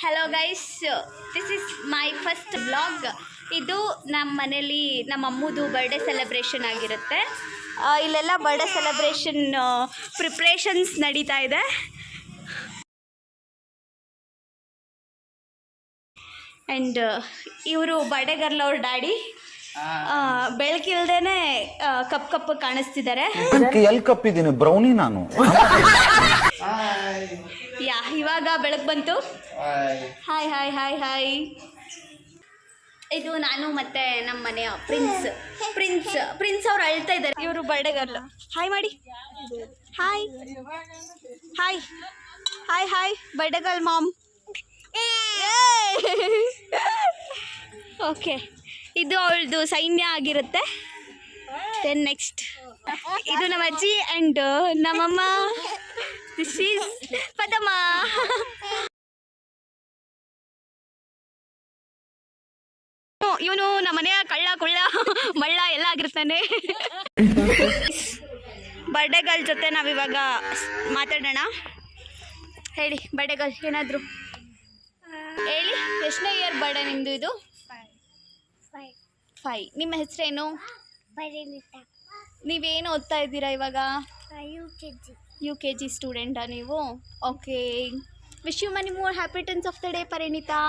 Hello guys, this is my first blog. ಇದು ನಮ್ಮ ಮನೇಲಿ ನಮ್ಮ ಅಮ್ಮದು ಬರ್ಡೇ ಸೆಲೆಬ್ರೇಷನ್ ಆಗಿರುತ್ತೆ. ಇಲ್ಲೆಲ್ಲ ಬರ್ಡೇ ಸೆಲೆಬ್ರೇಷನ್ ಪ್ರಿಪ್ರೇಷನ್ಸ್ ನಡೀತಾ ಇದೆ. ಆ್ಯಂಡ್ ಇವರು ಬರ್ಡೇ ಗರ್ಲ್ ಅವ್ರ ಡ್ಯಾಡಿ. ಬೆಳಕಿಲ್ದೇನೆ ಕಪ್ಪು ಕಾಣಿಸ್ತಿದ್ದಾರೆ. ಎಲ್ಲಿ ಕಪ್ಪಿದ್ದೀನಿ ಬ್ರೌನಿ ನಾನು. ಯಾ ಇವಾಗ ಬೆಳಕು ಬಂತು. Hi hi hi hi. ಇದು ನಾನು ಮತ್ತೆ ನಮ್ಮ ಮನೆಯ ಪ್ರಿನ್ಸ್ ಅವ್ರು ಅಳ್ತಾ ಇದ್ದಾರೆ. ಇವರು ಬರ್ಡೇ ಗರ್ಲ್. ಹಾಯ್ ಮಾಡಿ. Hi hi hi hi birthday girl mom. Okay, ಇದು ಅವಳದು ಸೈನ್ಯ ಆಗಿರುತ್ತೆ. ದೆನ್ ನೆಕ್ಸ್ಟ್ ಇದು ನಮ್ಮ ಅಜ್ಜಿ ಆ್ಯಂಡ್ ನಮ್ಮಮ್ಮ. This is Padamma. ಇವನು ನಮ್ಮ ಮನೆಯ ಕಳ್ಳ ಕುಳ್ಳ ಮಳ್ಳ ಎಲ್ಲ ಆಗಿರ್ತಾನೆ. ಬರ್ಡೇ ಗರ್ಲ್ ಜೊತೆ ನಾವಿವಾಗ ಮಾತಾಡೋಣ. ಹೇಳಿ ಬರ್ಡೇ ಗರ್ಲ್ ಏನಾದರೂ ಹೇಳಿ. ಎಷ್ಟನೇ ಇಯರ್ ಬರ್ಡೇ ನಿಮ್ಮದು? ಇದು 5. ನಿಮ್ಮ ಹೆಸರೇನು? ನೀವೇನು ಓದ್ತಾ ಇದ್ದೀರಾ ಇವಾಗ? UKG ಸ್ಟೂಡೆಂಟಾ ನೀವು? Okay. Wish you many more happy returns of the day Parinita.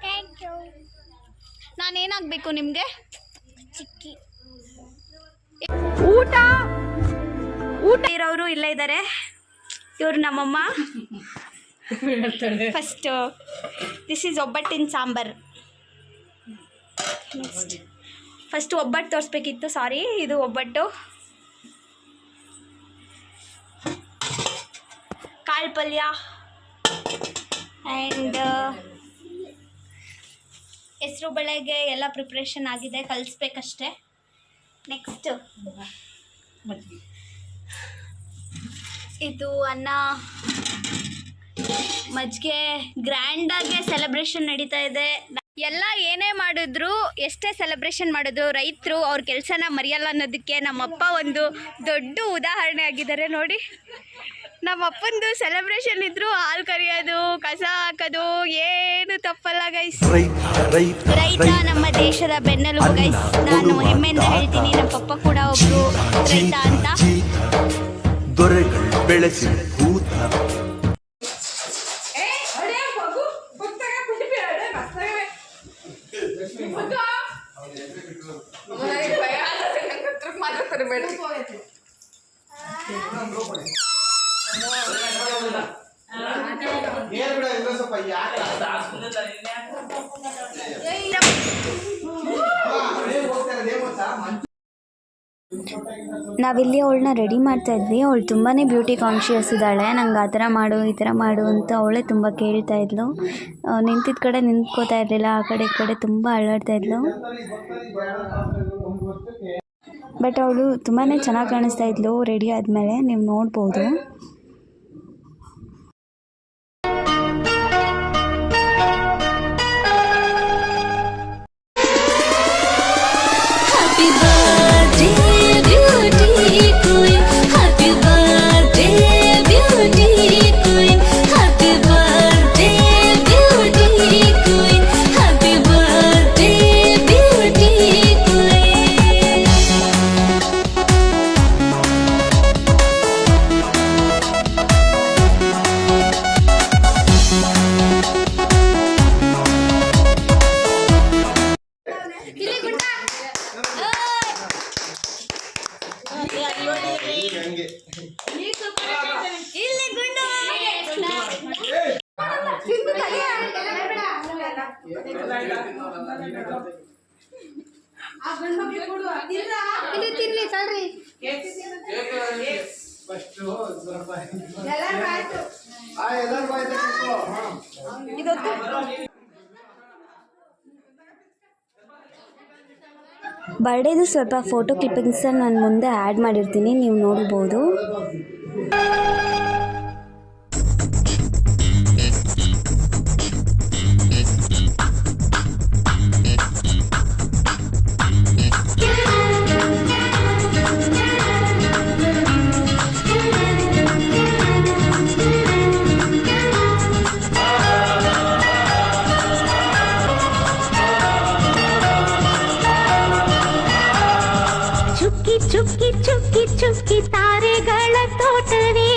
Thank you. ನಾನೇನಾಗಬೇಕು ನಿಮಗೆ? ಚಿಕ್ಕಿ. ಊಟ ಇರೋರು ಇಲ್ಲೇ ಇದ್ದಾರೆ. ಇವರು ನಮ್ಮಮ್ಮ. ಫಸ್ಟ್ ದಿಸ್ ಈಸ್ ಒಬ್ಬಟ್ಟಿನ ಸಾಂಬಾರ್. ನೆಕ್ಸ್ಟ್ ಫಸ್ಟ್ ಒಬ್ಬಟ್ಟು ತೋರಿಸ್ಬೇಕಿತ್ತು, ಸಾರಿ. ಇದು ಒಬ್ಬಟ್ಟು, ಕಾಳು ಪಲ್ಯ ಆ್ಯಂಡ್ ಹೆಸರು ಬೇಳೆಗೆ ಎಲ್ಲ ಪ್ರಿಪ್ರೇಷನ್ ಆಗಿದೆ, ಕಲಿಸ್ಬೇಕಷ್ಟೆ. ನೆಕ್ಸ್ಟ್ ಇದು ಅನ್ನ, ಮಜ್ಜಿಗೆ. ಗ್ರ್ಯಾಂಡಾಗೆ ಸೆಲೆಬ್ರೇಷನ್ ನಡೀತಾ ಇದೆ. ಎಲ್ಲ ಏನೇ ಮಾಡಿದ್ರು, ಎಷ್ಟೇ ಸೆಲೆಬ್ರೇಷನ್ ಮಾಡಿದ್ರು, ರೈತರು ಅವ್ರ ಕೆಲಸನ ಮರೆಯಲ್ಲ ಅನ್ನೋದಕ್ಕೆ ನಮ್ಮಪ್ಪ ಒಂದು ದೊಡ್ಡ ಉದಾಹರಣೆ ಆಗಿದ್ದಾರೆ ನೋಡಿ. ನಮ್ಮಪ್ಪಂದು ಸೆಲೆಬ್ರೇಷನ್ ಇದ್ರು ಹಾಲು ಕರಿಯೋದು, ಕಸ ಹಾಕೋದು ಏನು ತಪ್ಪಲ್ಲ ಗೈಸ್. ರೈತ ನಮ್ಮ ದೇಶದ ಬೆನ್ನೆಲುಬು ಗೈಸ್. ನಾನು ಹೆಮ್ಮೆಯಿಂದ ಹೇಳ್ತೀನಿ, ನಮ್ಮ ಪಪ್ಪ ಕೂಡ ಒಬ್ರು ರೈತ ಅಂತ. ದೊರೆಗಳು ಬೆಳೆಸಿ ಭೂತ ನಾವಿಲ್ಲಿ ಅವಳನ್ನ ರೆಡಿ ಮಾಡ್ತಾ ಇದ್ವಿ. ಅವಳು ತುಂಬಾ ಬ್ಯೂಟಿ ಕಾನ್ಷಿಯಸ್ ಇದ್ದಾಳೆ. ನಂಗೆ ಆ ಥರ ಮಾಡು, ಈ ಥರ ಮಾಡು ಅಂತ ಅವಳೇ ತುಂಬ ಕೇಳ್ತಾ ಇದ್ಲು. ನಿಂತಿದ್ದ ಕಡೆ ನಿಂತ್ಕೋತಾ ಇರಲಿಲ್ಲ, ಆ ಕಡೆ ಈ ಕಡೆ ತುಂಬ ಅಳ್ಳಾಡ್ತಾ ಇದ್ಲು. ಬಟ್ ಅವಳು ತುಂಬಾ ಚೆನ್ನಾಗಿ ಕಾಣಿಸ್ತಾ ಇದ್ಲು ರೆಡಿ ಆದಮೇಲೆ, ನೀವು ನೋಡ್ಬೋದು. ಬರ್ಡೇದು ಸ್ವಲ್ಪ ಫೋಟೋ ಕ್ಲಿಪ್ಪಿಂಗ್ಸನ್ನು ನಾನು ಮುಂದೆ ಆ್ಯಡ್ ಮಾಡಿರ್ತೀನಿ, ನೀವು ನೋಡ್ಬೋದು. ಚುಕ್ಕಿ ಚುಕ್ಕಿ ಚುಕ್ಕಿ ತಾರೆಗಳ ತೋಟವೇ